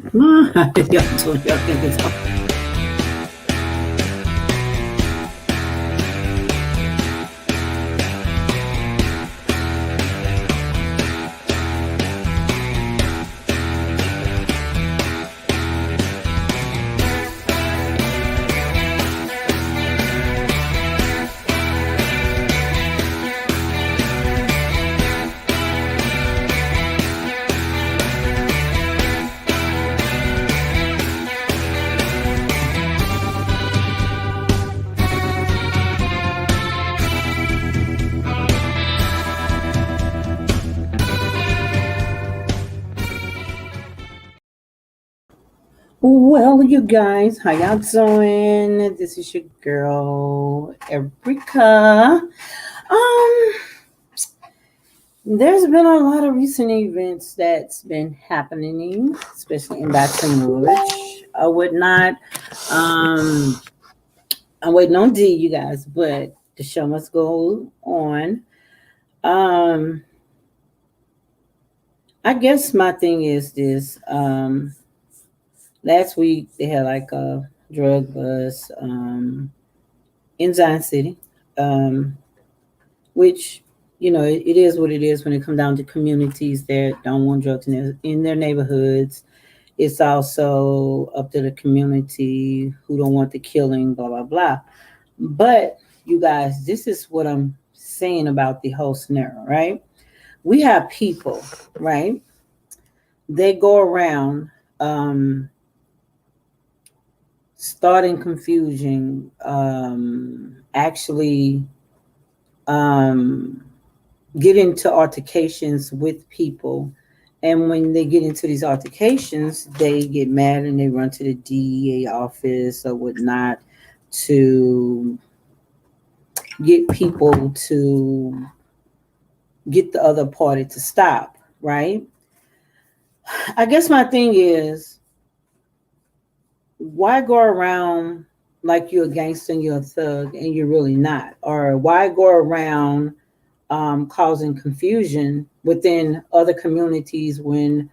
Y'all doing y'all think it's well, you guys, how y'all doing? This is your girl, Erica. Um, there's been a lot of recent events that's been happening, especially in Baton Rouge. I would not. Um, I'm waiting on D, you guys, but the show must go on. Um, I guess my thing is this. Last week they had like a drug bust in Zion City, um, which it is what it is when it comes down to communities that don't want drugs in their neighborhoods. It's also up to the community who don't want the killing, blah blah blah. But you guys, this is what I'm saying about the whole scenario, right? We have people, right? They go around starting confusion, actually um, get into altercations with people. And when they get into these altercations, they get mad and they run to the DEA office or whatnot to get people to get the other party to stop, right? I guess my thing is, why go around like you're a gangster and you're a thug and you're really not? Or why go around causing confusion within other communities when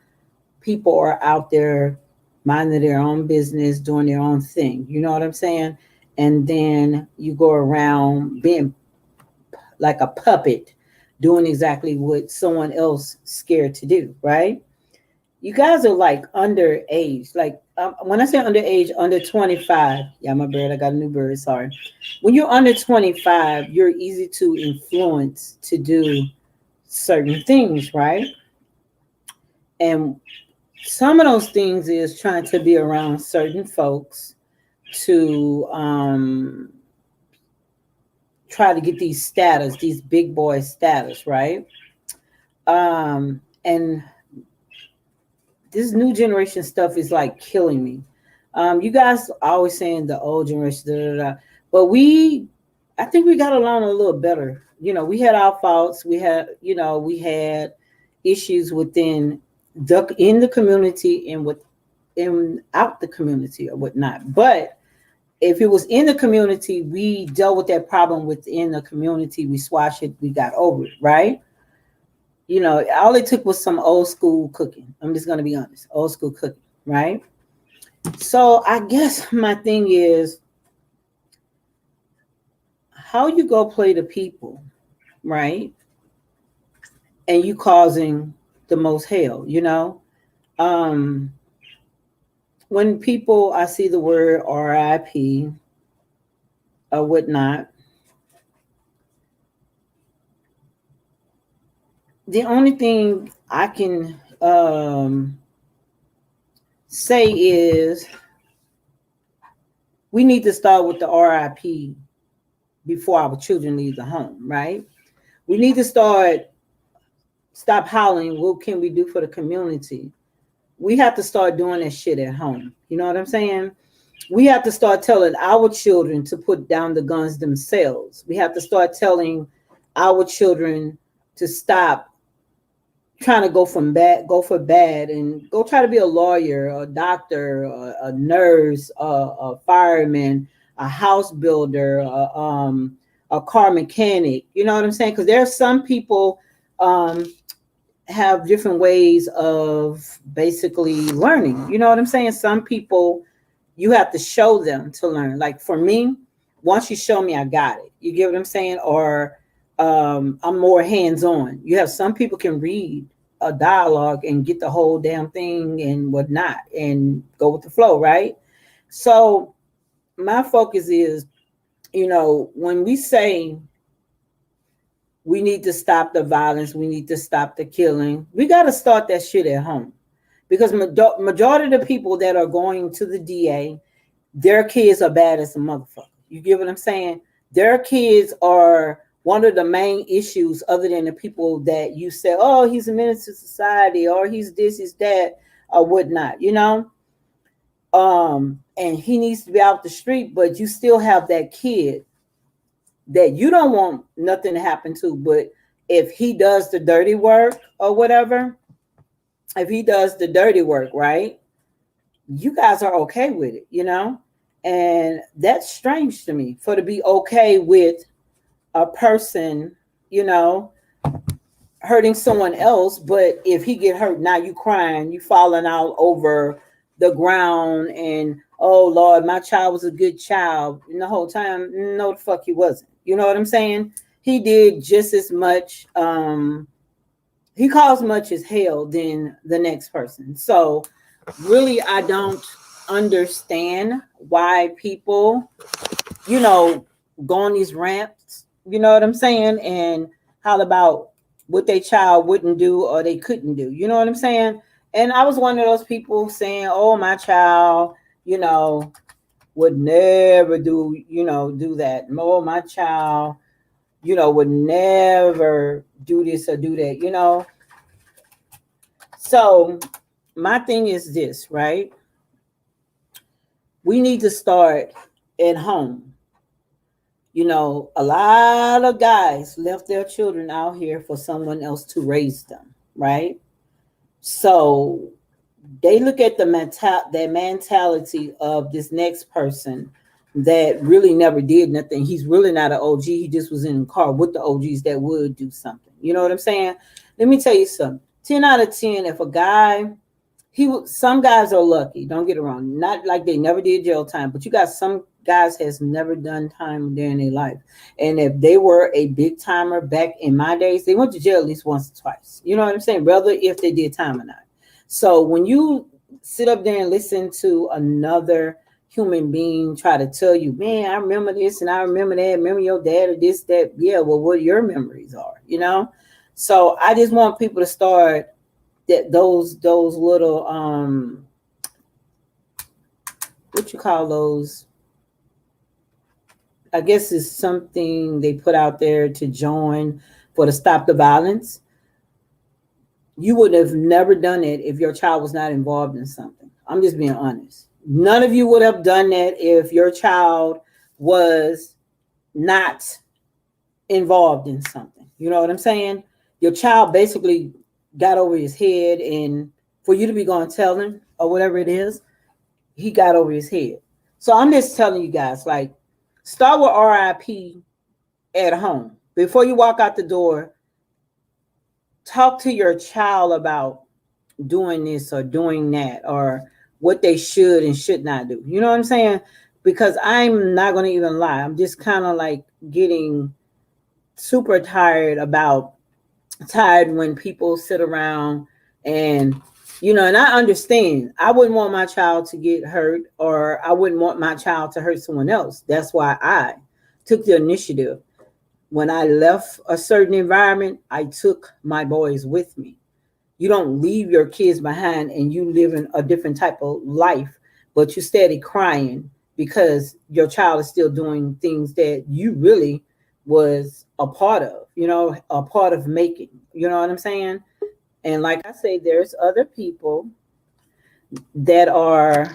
people are out there minding their own business, doing their own thing? You know what I'm saying? And then you go around being like a puppet, doing exactly what someone else scared to do, right? You guys are like underage. Like when I say underage, under 25. Yeah, my bird. I got a new bird. Sorry. When you're under 25, you're easy to influence to do certain things, right? And some of those things is trying to be around certain folks to try to get these status, these big boy status, right? And this new generation stuff is like killing me. You guys always saying the old generation, da, da, da. But I think we got along a little better. We had our faults. We had issues in the community and out the community or whatnot. But if it was in the community, we dealt with that problem within the community. We squashed it. We got over it, right? All it took was some old school cooking. I'm just going to be honest, old school cooking, right? So I guess my thing is, how you go play the people, right? And you causing the most hell, Um, when people, I see the word RIP or whatnot, the only thing I can say is we need to start with the RIP before our children leave the home, right? We need to stop hollering, what can we do for the community? We have to start doing that shit at home. You know what I'm saying? We have to start telling our children to put down the guns themselves. We have to start telling our children to stop trying to go for bad and go try to be a lawyer, a doctor, a nurse, a fireman, a house builder, a car mechanic. You know what I'm saying? Because there are some people, have different ways of basically learning. You know what I'm saying? Some people, you have to show them to learn. Like for me, once you show me, I got it. You get what I'm saying? Or I'm more hands on. You have some people can read a dialogue and get the whole damn thing and whatnot and go with the flow, right? So my focus is, when we say we need to stop the violence, we need to stop the killing, we got to start that shit at home. Because majority of the people that are going to the DA, their kids are bad as a motherfucker. You get what I'm saying? Their kids are one of the main issues, other than the people that you say, oh, he's a menace to society, or he's this, he's that, or whatnot, and he needs to be out the street, but you still have that kid that you don't want nothing to happen to. But if he does the dirty work or whatever, if he does the dirty work, right, you guys are okay with it. And that's strange to me, for to be okay with a person, you know, hurting someone else, but if he get hurt, now you crying, you falling out over the ground, and oh Lord, my child was a good child. And the whole time, no, the fuck he wasn't. You know what I'm saying? He did just as much. He caused much as hell than the next person. So really, I don't understand why people, you know, go on these ramps. You know what I'm saying? And how about what their child wouldn't do or they couldn't do. You know what I'm saying? And I was one of those people saying, "Oh, my child, you know, would never do that. Oh, my child, would never do this or do that." So my thing is this, right? We need to start at home. A lot of guys left their children out here for someone else to raise them, right? So they look at that mentality of this next person that really never did nothing. He's really not an OG. He just was in the car with the OGs that would do something. You know what I'm saying? Let me tell you something. 10 out of 10, if a guy, some guys are lucky, don't get it wrong. Not like they never did jail time, but you got some guys has never done time during their life. And if they were a big timer back in my days, they went to jail at least once or twice. You know what I'm saying? Whether if they did time or not. So when you sit up there and listen to another human being try to tell you, man, I remember this and I remember that, remember your dad or this, that, yeah, well, what your memories are. So I just want people to start that those little what you call those, I guess is something they put out there to join for to stop the violence. You would have never done it if your child was not involved in something. I'm just being honest. None of you would have done that if your child was not involved in something. You know what I'm saying? Your child basically got over his head, and for you to be going to tell him or whatever it is, he got over his head. So I'm just telling you guys, like, start with RIP at home. Before you walk out the door, talk to your child about doing this or doing that, or what they should and should not do. You know what I'm saying? Because I'm not going to even lie. I'm just kind of like getting super tired when people sit around and and I understand. I wouldn't want my child to get hurt, or I wouldn't want my child to hurt someone else. That's why I took the initiative. When I left a certain environment, I took my boys with me. You don't leave your kids behind and you live in a different type of life, but you steady crying because your child is still doing things that you really was a part of, a part of making. You know what I'm saying? And like I say, there's other people that are,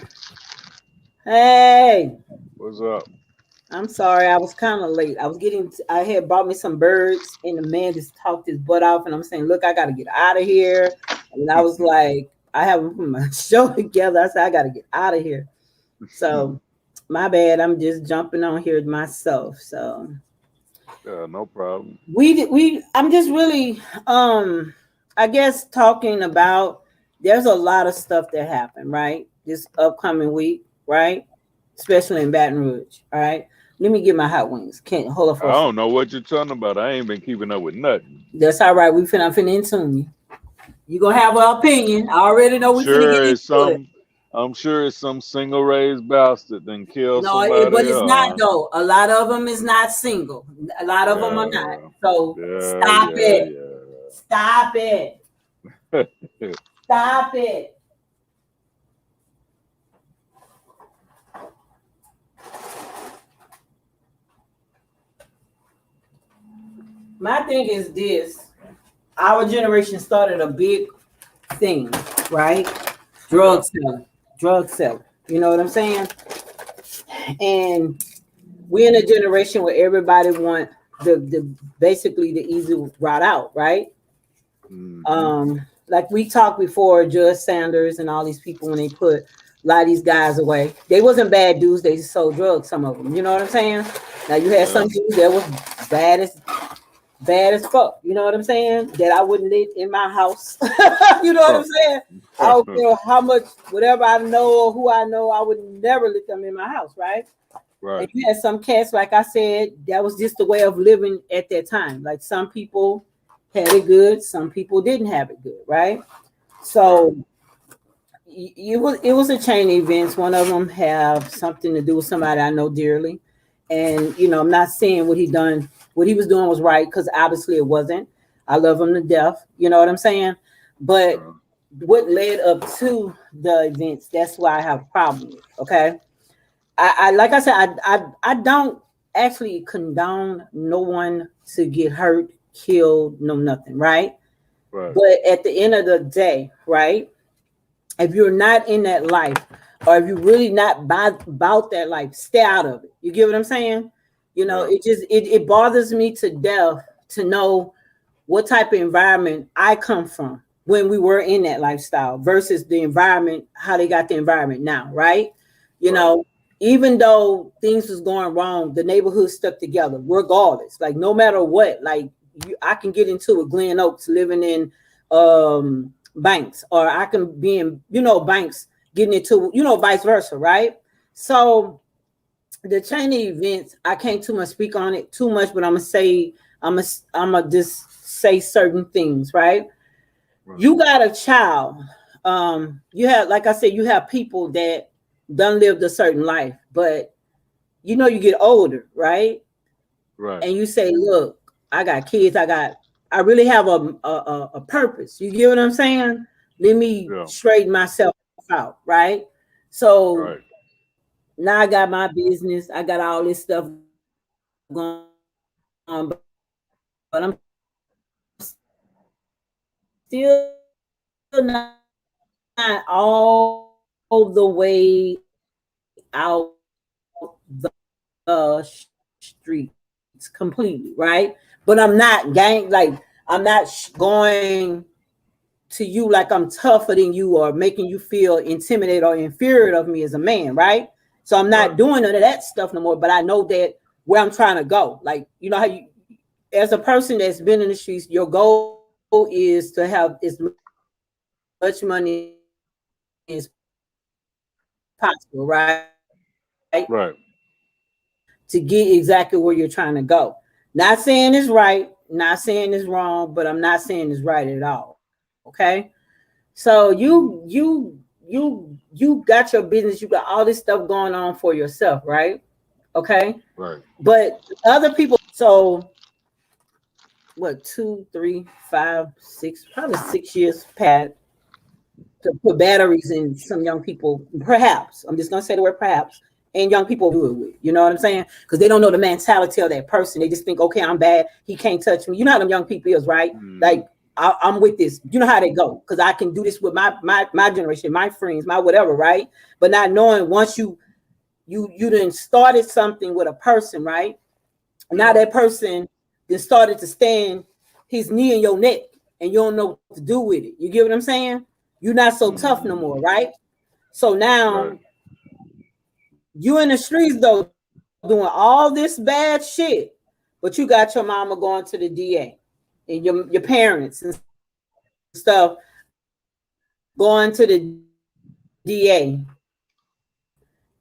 hey, What's up? I'm sorry, I was kind of late. I had brought me some birds, and the man just talked his butt off, and I'm saying, look, I got to get out of here. And I was like, I haven't put my show together. I said, I got to get out of here. So my bad. I'm just jumping on here myself. So No problem. I'm just really I guess talking about there's a lot of stuff that happened, right? This upcoming week, right? Especially in Baton Rouge. All right. Let me get my hot wings. Can't hold on I for a don't second. know what you're talking about. I ain't been keeping up with nothing. That's all right. I'm finna intune you. You gonna have an opinion. I already know I'm we finna get sure it's into it. some. I'm sure it's some single raised bastard then kill No, somebody. but it's not though. A lot of them is not single. A lot of them are not. Yeah, So yeah, stop yeah, it. yeah. Stop it. Stop it. My thing is this. Our generation started a big thing, right? Yeah, Drug selling. Drug selling. You know what I'm saying? And we're in a generation where everybody want the basically the easy route out, right? hmm, Like we talked before, Judge Sanders and all these people when they put a lot of these guys away, they wasn't bad dudes. They just sold drugs. Some of them, you know what I'm saying? Now you had yeah, some dudes that was bad as fuck. You know what I'm saying? That I wouldn't live in my house. You know what I'm right, saying? I don't care how much, whatever I know or who I know, I would never let them in my house, right? And right, you had some cats, like I said, that was just the way of living at that time. Like some people had it good, some people didn't have it good, right? right, So it was a chain of events. One of them have something to do with somebody I know dearly, and I'm not saying what he was doing was right because obviously it wasn't. I love him to death. You know what I'm saying? But yeah, what led up to the events, that's why I have a problem with. Okay, I like I said, I don't actually condone no one to get hurt, killed, no nothing, right? right, But at the end of the day, right? If you're not in that life, or if you're really not about that life, stay out of it. You get what I'm saying? yeah, It bothers me to death to know what type of environment I come from when we were in that lifestyle versus the environment, how they got the environment now, right? You right, know, even though things was going wrong, the neighborhood stuck together regardless. Like no matter what, like I can get into it, Glen Oaks, living in Banks, or I can be in, Banks getting into, vice versa, right? So the chain of events, I can't too much speak on it too much, but I'm gonna just say certain things, right? right, You got a child. You have, like I said, you have people that done lived a certain life, but you get older, right? right, And you say, look, I got kids, I really have a purpose. You get what I'm saying? Let me yeah, straighten myself out, right? So right, now I got my business, I got all this stuff going on, but I'm still not all the way out the streets completely, right? But I'm not going to you like I'm tougher than you or making you feel intimidated or inferior of me as a man, right? So I'm right, not doing none of that stuff no more. But I know that where I'm trying to go. Like, how you, as a person that's been in the streets, your goal is to have as much money as possible, right? To get exactly where you're trying to go. Not saying it's right, right, not saying it's wrong, but I'm not saying it's right at all. Okay. So you got your business, you got all this stuff going on for yourself, right? Okay. But right. other people, so what, 2, 3, 5, 6, probably 6 years past to put batteries in some young people, perhaps. I'm just gonna say the word perhaps, and young people do it with. You know what I'm saying? Because they don't know the mentality of that person. They just think, okay, I'm bad. He can't touch me. You know how them young people is, right? Mm, Like I'm with this. You know how they go? Because I can do this with my generation, my friends, my whatever, right? But not knowing once you done started something with a person, right? Now yeah. that person then started to stand his knee in your neck, and you don't know what to do with it. You get what I'm saying? You're not so tough no Mm, more, right? So right. now you in the streets though, doing all this bad shit, but you got your mama going to the DA and your parents and stuff like that, right? stuff, going to the DA.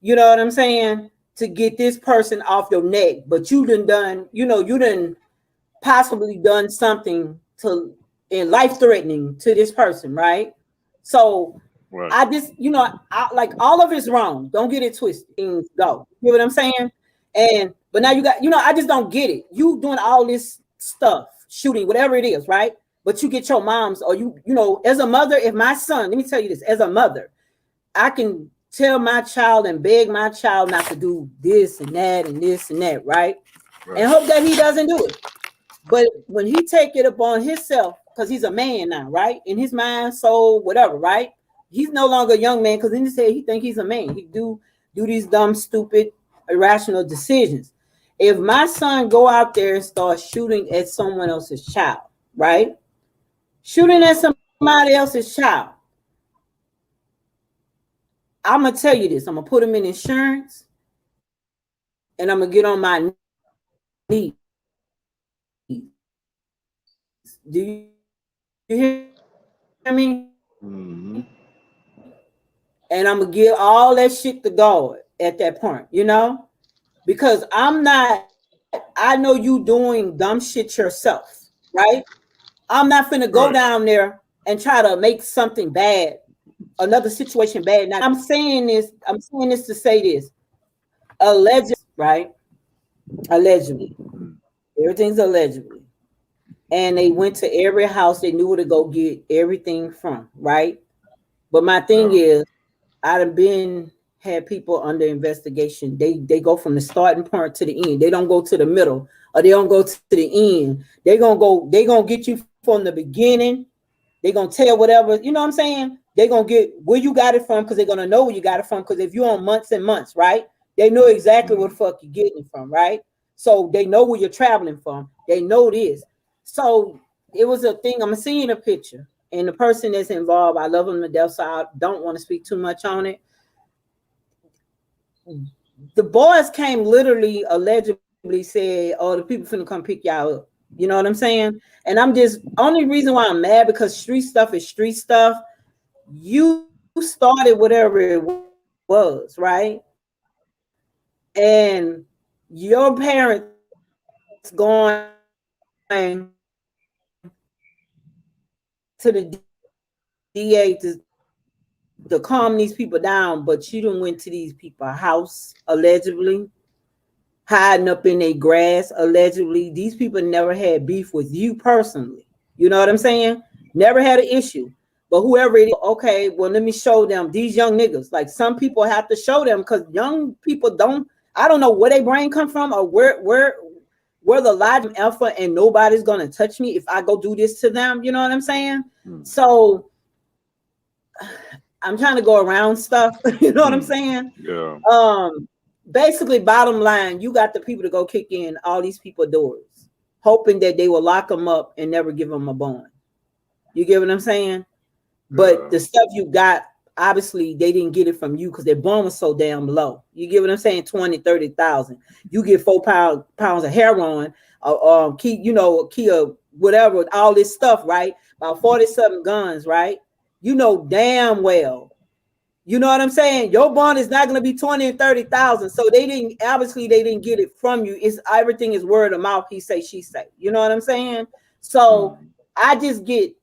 You know what I'm saying? To get this person off your neck, but you done possibly done something to and life threatening to this person, right? So Right. I just, I like all of it's wrong. Don't get it twisted. Things go. You know what I'm saying? And but now you got, I just don't get it. You doing all this stuff, shooting, whatever it is, right? But you get your mom's, or as a mother, if my son, let me tell you this, as a mother, I can tell my child and beg my child not to do this and that and this and that, right? And Right. hope that he doesn't do it. But when he take it upon himself, because he's a man now, right? In his mind, soul, whatever, right? He's no longer a young man because in his head he think he's a man. He do these dumb, stupid, irrational decisions. If my son go out there and start shooting at someone else's child, right? Shooting at somebody else's child, I'm gonna tell you this. I'm gonna put him in insurance, and I'm gonna get on my knees. Do you hear me? Mm-hmm. And I'm gonna give all that shit to God at that point, because I know you doing dumb shit yourself, right? I'm not finna go down Right. there and try to make something bad, another situation bad. Now I'm saying this to say this. Allegedly, right? Allegedly. Mm. Everything's allegedly. And they went to every house they knew where to go get everything from, right? But my thing Yeah. is, I done been had people under investigation. They go from the starting point to the end. They don't go to the middle, or they don't go to the end. They gonna get you from the beginning. They gonna tell whatever, you know what I'm saying? They gonna get where you got it from, because they're gonna know where you got it from. Because if you're on months and months, right? They know exactly where Mm. the fuck you're getting it from, right? So they know where you're traveling from. They know this. So it was a thing. I'm seeing a picture, and the person that's involved, I love them to death, so I don't want to speak too much on it. The boys came literally allegedly said, "Oh, the people finna come pick y'all up." You know what I'm saying? And I'm just only reason why I'm mad, because street stuff is street stuff. You started whatever it was, right? And your parents going to the DA to calm these people down, but you done went to these people's house allegedly, hiding up in their grass allegedly. These people never had beef with you personally. You know what I'm saying? Never had an issue. But whoever it is, okay, well, let me show them these young niggas. Like, some people have to show them, because young people don't. I don't know where their brain come from, or where the logic alpha, and nobody's gonna touch me if I go do this to them. You know what I'm saying? Mm. So I'm trying to go around stuff. You know what I'm Mm. saying? Yeah. Um, Basically, bottom line, you got the people to go kick in all these people doors, hoping that they will lock them up and never give them a bond. You get what I'm saying? But Yeah. the stuff you got, obviously, they didn't get it from you because their bond was so damn low. You get what I'm saying? 20, 30,000. You get pounds of heroin, key, key of whatever, all this stuff, right? About 47 guns, right? You know damn well, you know what I'm saying? Your bond is not going to be 20 and 30,000. So they didn't get it from you. It's everything is word of mouth. He say, she say. You know what I'm saying? So Mm. I just get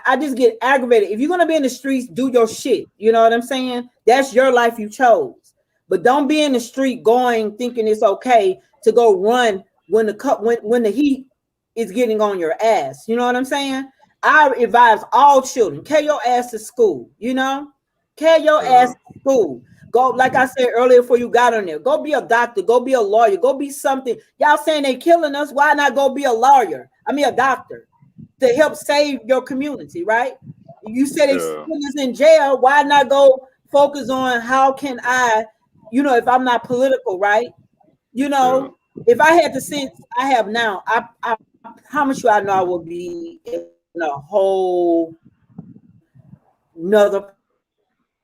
I just get aggravated. If you're gonna be in the streets, do your shit. You know what I'm saying? That's your life you chose. But don't be in the street going thinking it's okay to go run when the heat is getting on your ass. You know what I'm saying? I advise all children, carry your ass to school, carry your ass Yeah. to school. Go, like I said earlier before you got on there, go be a doctor, go be a lawyer, go be something. Y'all saying they killing us, why not go be a lawyer? I mean a doctor, to help save your community, right? You said they Yeah. put us in jail. Why not go focus on how can I, if I'm not political, right? You Yeah. know, if I had the sense I have now, I promise you, I know I will be in a whole another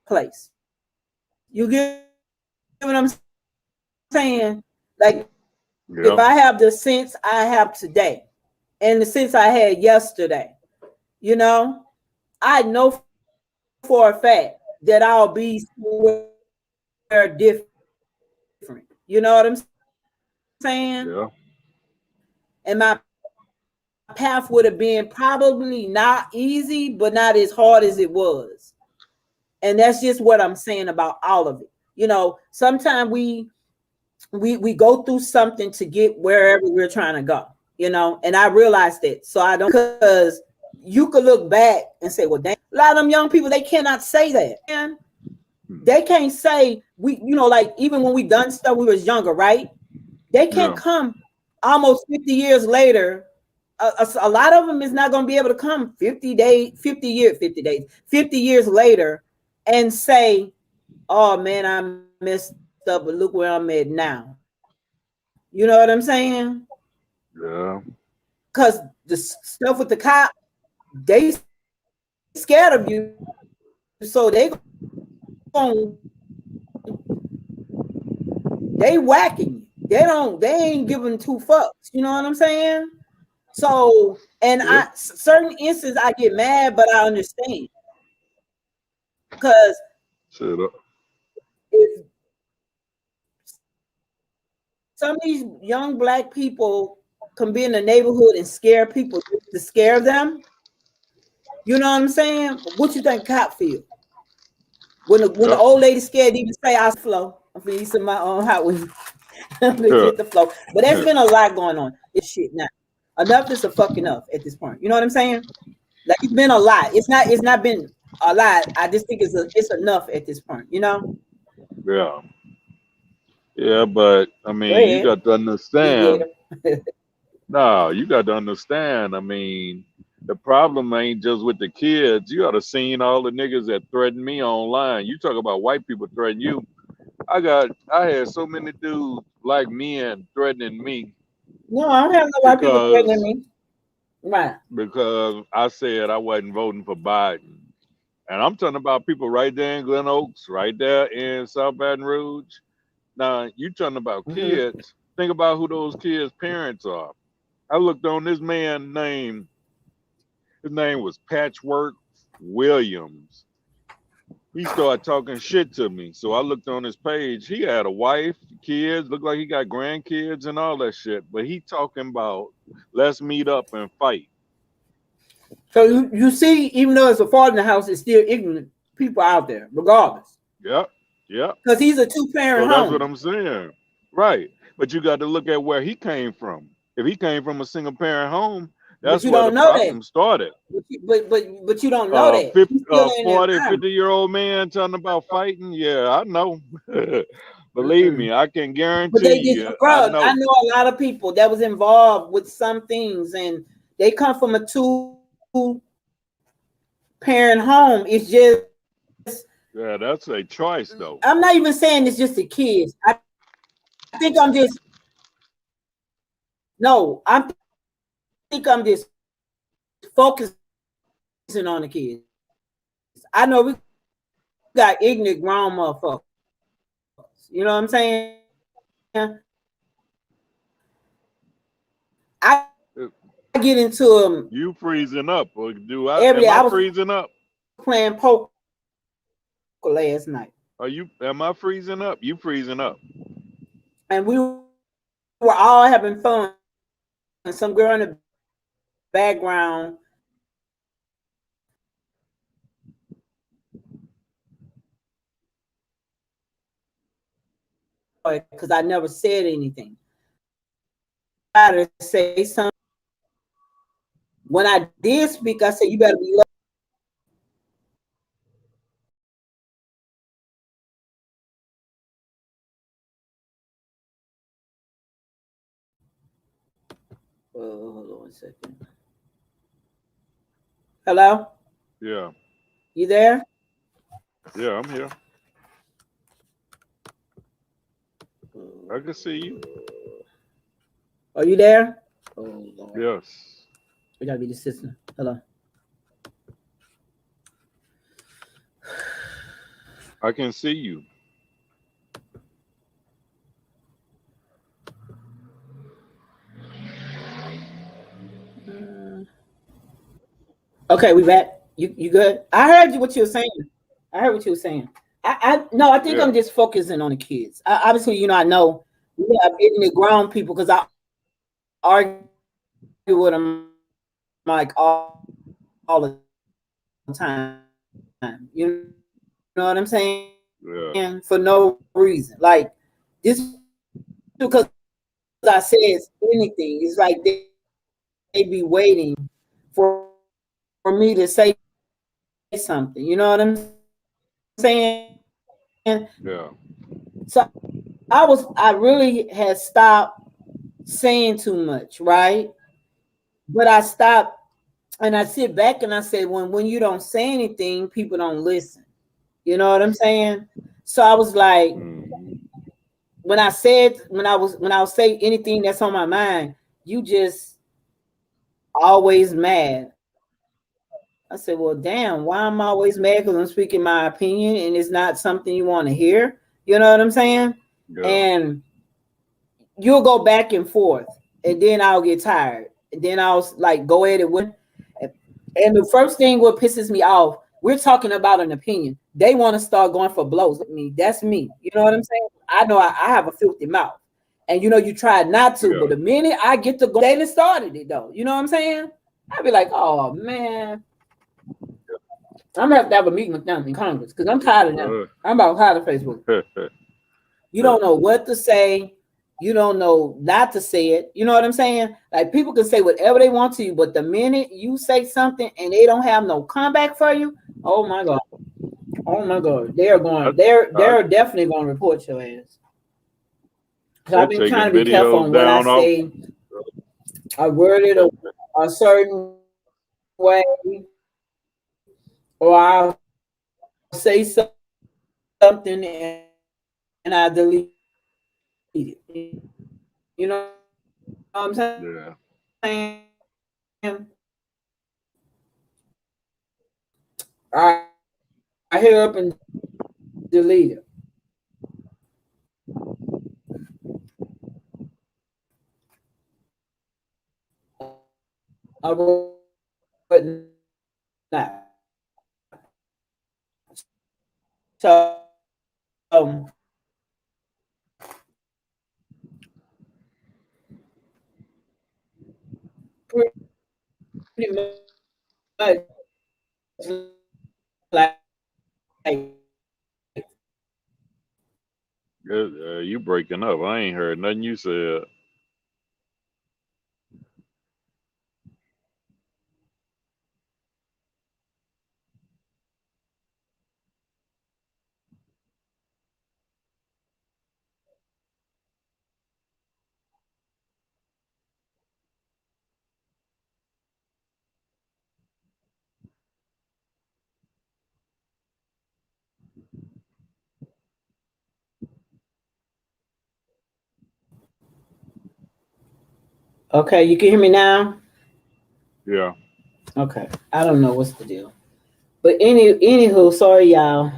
place. You get what I'm saying? Like, if I have the sense I have today, and the sense I Yeah. had yesterday, you know, I know for a fact that I'll be somewhere different. You know what I'm saying? Yeah. And my path would have been probably not easy, but not as hard as it was. And that's just what I'm saying about all of it. Sometimes we go through something to get wherever we're trying to go. And I realize that. So I don't because you could look back and say, well, dang, a lot of them young people, they cannot say that. And Hmm. they can't say like even when we done stuff, we was younger, right? They can't Yeah. come almost 50 years later. A lot of them is not going to be able to come 50 years later and say, oh man, I messed up, but look where I'm at now. You know what I'm saying? Yeah. Because the stuff with the cop, they scared of you, so they whacking you. They ain't giving two fucks. You know what I'm saying? So, and Yeah. certain instances I get mad, but I understand because Shut up. if some of these young black people can be in the neighborhood and scare people just to scare them, you know what I'm saying? What you think cop feel when the Yeah. old lady scared to even say I flow? I'm finna use my own hot wings. I'm gonna Yeah. hit the flow. But there's been a lot going on. It's shit now. Enough is a fuck enough at this point. You know what I'm saying? Like it's been a lot. It's not been a lot. I just think it's enough at this point. Yeah. Yeah, but I Go mean, you ahead, got to understand. mediator. No, you got to understand. I mean, the problem ain't just with the kids. You ought to seen all the niggas that threaten me online. You talk about white people threaten you. I had so many dudes, black men, threatening me No, I don't have no white people threatening because me. Right. I said I wasn't voting for Biden. And I'm talking about people right there in Glen Oaks, right there in South Baton Rouge. Now, you talking about Mm-hmm. kids. Think about who those kids' parents are. I looked on this man name. His name was Patchwork Williams. He started talking shit to me. So I looked on his page. He had a wife, kids, looked like he got grandkids and all that shit. But he talking about let's meet up and fight. So you see, even though it's a fault in the house, it's still ignorant people out there, regardless. Yep, yep. Because he's a two-parent So that's what home. I'm saying. Right. But you got to look at where he came from. If he came from a single parent home, But that's you where the don't know that. problem started. But you don't know that. 50, He's still in that 40, environment. 50-year-old man talking about fighting. Yeah, I know. Believe Mm-mm. me, I can But guarantee they just, you, I bro, I know. know a lot of people that was involved with some things, and they come from a two-parent home. It's just, Yeah, that's a choice, I'm though. not even saying it's just the kids. I think I'm just, no, think I'm just focusing on the kids. I know we got ignorant grown motherfuckers. You know what I'm saying? I get into You freezing up, or do every I? day. I Am was I playing freezing up? poker last night. Are you? Am I freezing up? You freezing up? And we were all having fun. Some girl in the background was because I never said anything. I tried to say something. When I did speak, I said, "You better be." Hold on 1 second. Hello, Yeah, you there? yeah, I'm here. I can see you. Are you there? Oh Lord, Yes, we gotta be the system. Hello. I can see you. Okay, we back. You good? I heard you what you were saying. I heard what you were saying. I no, I think Yeah. I'm just focusing on the kids. Obviously, I know we have ignorant grown people because I argue with them like all the time. You know what I'm saying? For no reason. Like just because I Yeah. said anything, it's like they be waiting for me to say something. You know what I'm saying? So Yeah. I really had stopped saying too much, right? But I stopped and I sit back and I say, when you don't say anything, people don't listen. You know what I'm saying? So I was like, Hmm. when I was say anything that's on my mind, you just always mad. I said, well, damn, why am I always mad? Because I'm speaking my opinion and it's not something you want to hear. You know what I'm saying? Yeah. And you'll go back and forth, and then I'll get tired, and then I'll like go at it with. And the first thing what pisses me off, we're talking about an opinion. They want to start going for blows with me. That's me. You know what I'm saying? I know I have a filthy mouth, and you try not to, but Yeah. the minute I get to go, they done started it though. You know what I'm saying? I'd be like, oh man, I'm gonna have to have a meeting with them in Congress because I'm tired of them. Uh, I'm about tired of Facebook. You don't know what to say. You don't know not to say it. You know what I'm saying? Like people can say whatever they want to you, but the minute you say something and they don't have no comeback for you, oh my god, oh my god, they are I, going. They're I, they're definitely going to report your ass. So they're I've been trying taking to be careful videos on what I down off. say. I word it a certain way, or I'll say something and I delete it. You know what I'm saying? I hear up and Yeah. delete it. I would not. Pretty much like You breaking up. I ain't heard nothing you said. okay, you can hear me now. Yeah. Okay, I don't know what's the deal, but anywho, sorry y'all.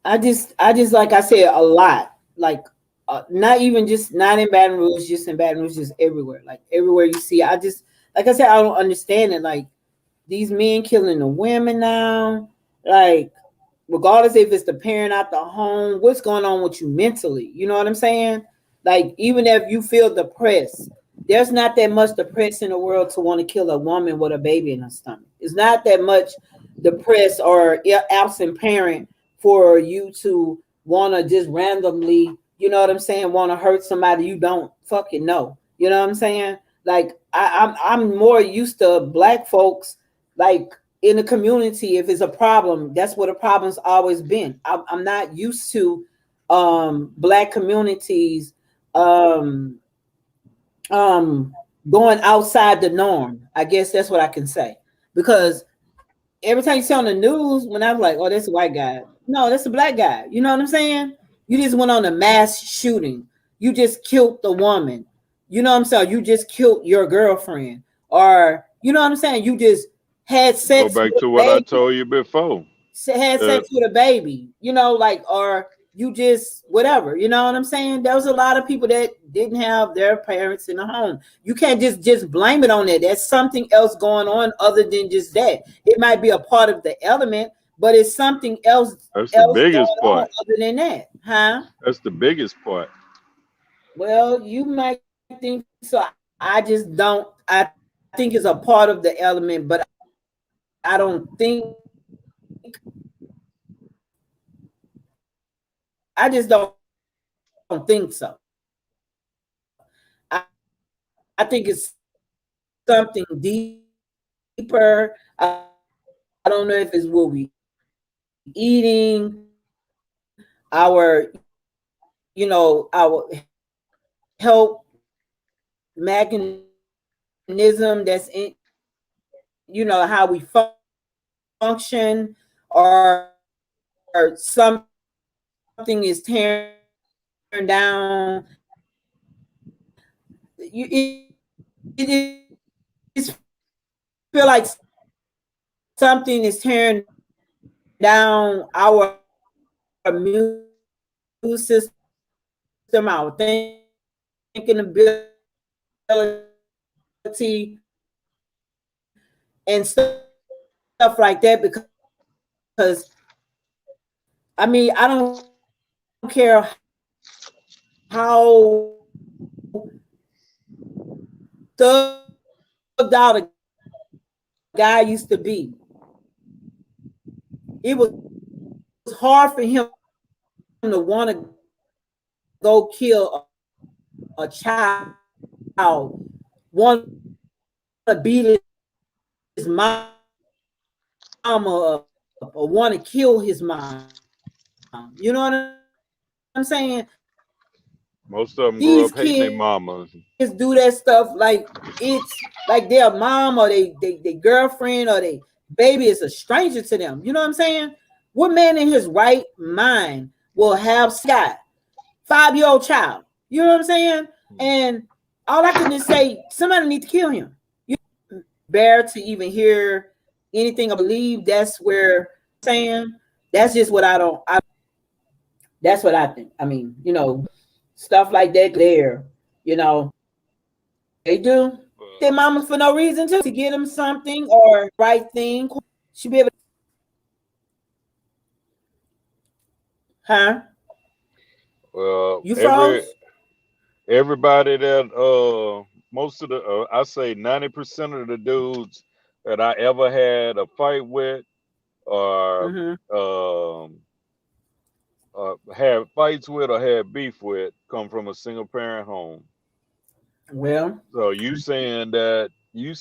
I just like I said a lot, like not even just not in Baton Rouge, just in Baton Rouge, just everywhere, like everywhere you see. I just like I said, I don't understand it. Like these men killing the women now, like regardless if it's the parent out the home, what's going on with you mentally? You know what I'm saying? Like even if you feel depressed, there's not that much depressed in the world to want to kill a woman with a baby in her stomach. It's not that much depressed or absent parent for you to want to just randomly, you know what I'm saying, want to hurt somebody you don't fucking know. You know what I'm saying? Like I'm more used to black folks like in the community. If it's a problem, that's what a problem's always been. I'm not used to black communities um um going outside the norm. I guess that's what I can say. Because every time you see on the news, when I was like, oh, that's a white guy. No, that's a black guy. You know what I'm saying? You just went on a mass shooting. You just killed the woman. You know what I'm saying? You just killed your girlfriend. Or, you know what I'm saying? You just had Go sex back with to a what I baby. told you before. Had Uh, sex with a baby. You know, like, or you just whatever, you know what I'm saying? There was a lot of people that didn't have their parents in the home. You can't just blame it on that. There's something else going on other than just that. It might be a part of the element, but it's something That's the else biggest going on part. other than that, huh? That's the biggest part. Well, you might think so. I just don't. I think it's a part of the element, but I don't think. I just don't think so. I think it's something deeper. I don't know if it's what we eating, our help mechanism that's in, how we function, or something is tearing down. It is feel like something is tearing down our immune system, our thinking ability, and stuff like that. Because I don't care how thugged out a guy used to be. It was hard for him to want to go kill a child, want to beat his mom, or want to kill his mom. You know what I'm saying? These kids Most of them do grew that up hating stuff their mamas. it's like their mom or they girlfriend or they baby is a stranger to them. You know what I'm saying? What man in his right mind will have guy, 5-year-old child? You know what I'm saying? And all I can just say, somebody need to kill him. Bear to even hear anything or believe. That's where saying that's just what I don't. That's what I think. Stuff like that there. You know, they do their mamas for no reason too, to get them something or right thing. Should be able, huh? Well, You froze? everybody that most of the I say 90% of the dudes that I ever had a fight with or Mm-hmm. had fights with or had beef with come from a single parent home. Well, So you saying that you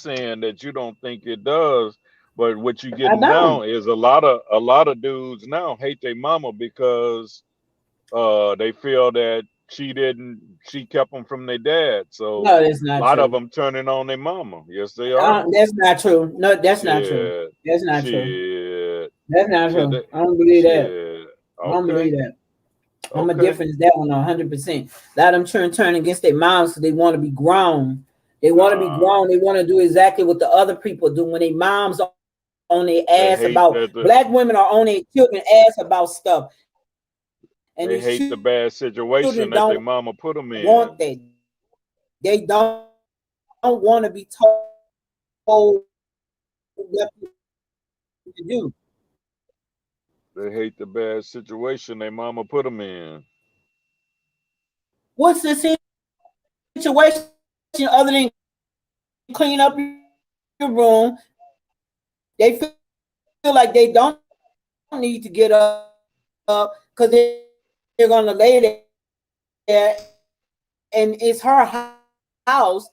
don't think it does, but what you I getting now don't. is a lot of dudes now hate their mama because they feel that she kept them from their dad. So No, that's a not lot of true. them turning on their mama. Yes, they are. That's not true. No, that's not true. Shit, That's not true. shit, That's not shit, true. I don't believe that. shit. I don't Okay, believe that. I'm a okay. difference that one 100%. Let them turn against their moms because they want to be grown. They want to be Nah, grown. They want to do exactly what the other people do when their moms on their ass they about hate black that. women are on their children ass about stuff. And these They children hate the don't bad situation want that their that. mama put them They in. don't want to be told what to do. They hate the bad situation their mama put them in. What's the situation other than clean up your room? They feel like they don't need to get up because they're going to lay there and it's her house.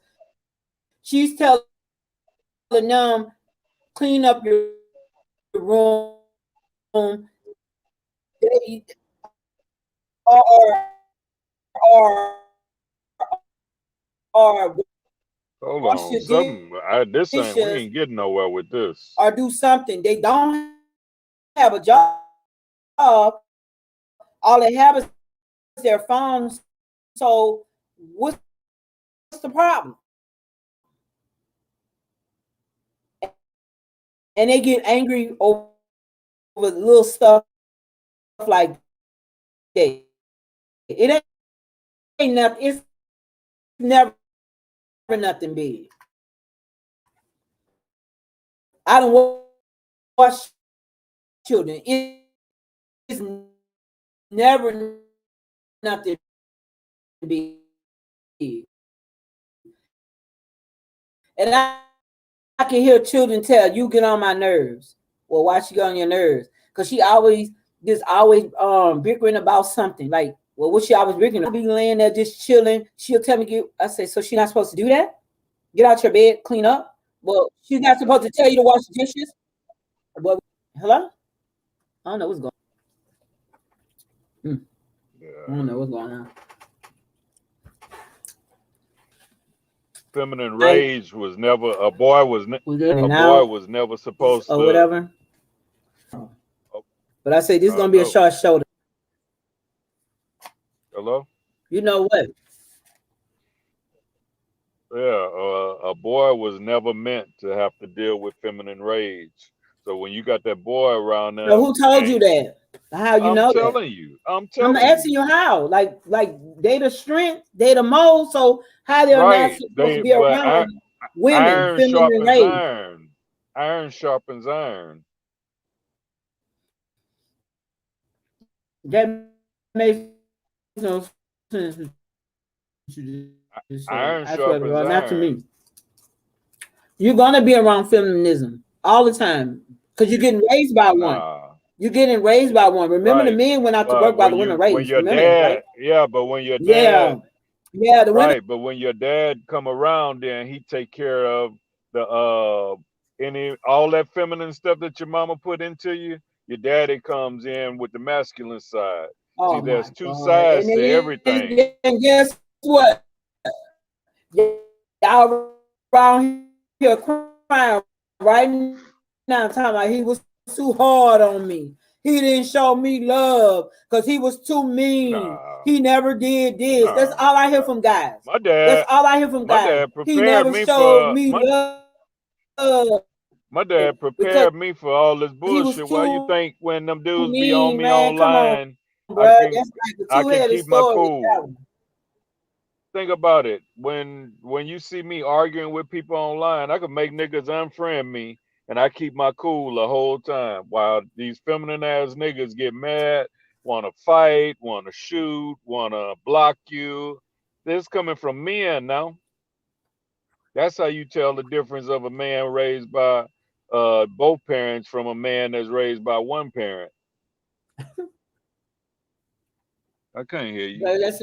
She's telling them clean up your room. They or Hold wash on, your something. This ain't. We dishes ain't getting nowhere with this. or do something. They don't have a job. All they have is their phones. So what's the problem? And they get angry over little stuff like that. It ain't nothing. It's never nothing big. I don't watch children. It's never nothing big. And I can hear children tell you get on my nerves. Well, why she get on your nerves? Because she always just always bickering about something. Like, well, what she always bickering? I'll be laying there just chilling. She'll tell me, I say, so she not supposed to do that? Get out your bed, clean up. Well, she's not supposed to tell you to wash the dishes. Well, hello? I don't know what's going on. I Yeah. don't know what's going on. Feminine I rage was never a boy was there a and boy out was never supposed or to. whatever. Oh, But I say this is gonna be a no. short shoulder. Hello. You know what? Yeah, a boy was never meant to have to deal with feminine rage. So when you got that boy around So them, who told you and that? How you know that? I'm I'm telling asking you, you how. Like they the strength, they the mold. So how they're not right? supposed to They be but around women, iron feminine sharpens rage. iron. Iron sharpens iron. That makes no sense. What you just said. Iron I swear to sharpens God, not to iron. me. You're gonna be around feminism all the time because you're getting raised by one. Nah, You're getting raised by one. Remember, the right. men went out to But work by the women when raised. your Remember that, right? dad, yeah, but when your Yeah, dad, yeah. The women. right, but when your dad come around, then he take care of the any all that feminine stuff that your mama put into you. Your daddy comes in with the masculine side. See, Oh there's my two God! sides to everything. And guess what? Y'all around here crying right now, talking about he was too hard on me. He didn't show me love because he was too mean. Nah, He never did this. That's nah, all I hear nah. from guys. My That's dad, all I hear from my guys. dad He prepared never me showed for me love my dad because prepared me for all this he was bullshit. Why you too think when them dudes be on mean, me man. Come on, online, I bro. can That's like a I can two-headed keep my sword with that cool? one. Think about it. When you see me arguing with people online, I can make niggas unfriend me and I keep my cool the whole time. While these feminine ass niggas get mad, wanna fight, wanna shoot, wanna block you. This coming from men now. That's how you tell the difference of a man raised by both parents from a man that's raised by one parent. I can't hear you. But that's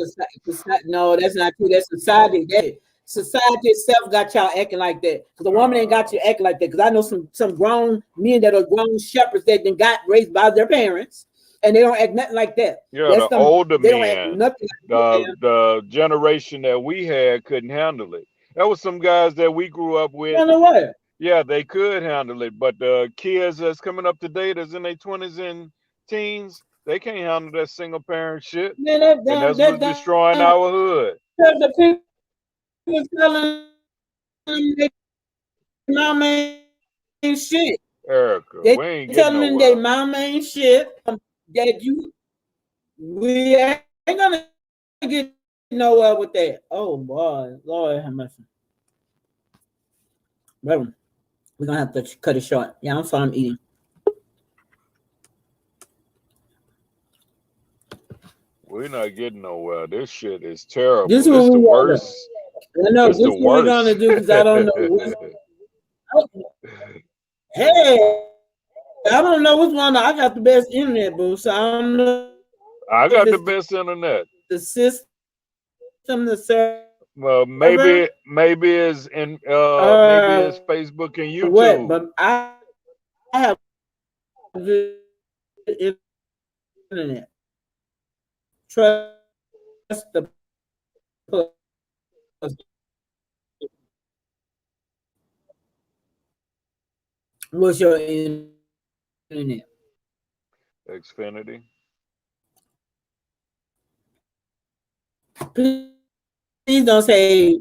no, that's not true. That's society. Society itself got y'all acting like that. Because the woman ain't got Uh, you acting like that. Because I know some grown men that are grown shepherds that then got raised by their parents, and they don't act nothing like that. yeah, That's the them. older They don't act men, nothing like that. the generation that we had couldn't handle it. That was some guys that we grew up with. You know what? Yeah, they could handle it, but the kids that's coming up today, that's in their 20s and teens, they can't handle that single parent shit, Man, and that's what's destroying that our hood. the people telling them their mom ain't shit. Erica, They we ain't getting telling them their nowhere. mom ain't shit. That you we ain't gonna get nowhere with that. Oh boy, Lord have mercy. Well, we're gonna have to cut it short. Yeah, I'm sorry I'm eating. We're not getting nowhere. This shit is This terrible. is what This we the want to worst. I know This this the is what we're gonna worst. do because I don't know what's hey, I don't know what's going on. I got the best internet, boo. So I don't know I if got the it's best internet. the system, the Well, server, maybe or it's Facebook and what, YouTube. but I have good internet. Trust the person. What's your internet? Xfinity. Please don't say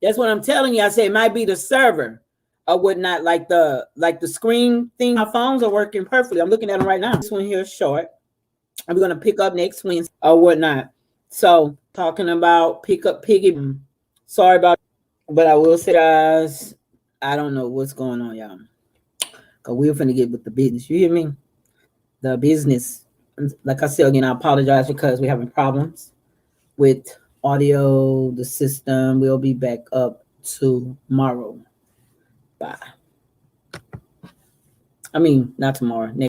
that's what I'm telling you. I say it might be the server. or whatnot, like the screen thing. My phones are working perfectly. I'm looking at them right now. This one here is short. And we're gonna pick up next Wednesday or whatnot. So talking about pick up piggy. Sorry about, but I will say, guys, I don't know what's going on, y'all. Cause we're finna get with the business. You hear me? The business. Like I said again, I apologize because we're having problems with audio. The system will be back up tomorrow. Bye. I mean, not tomorrow. Next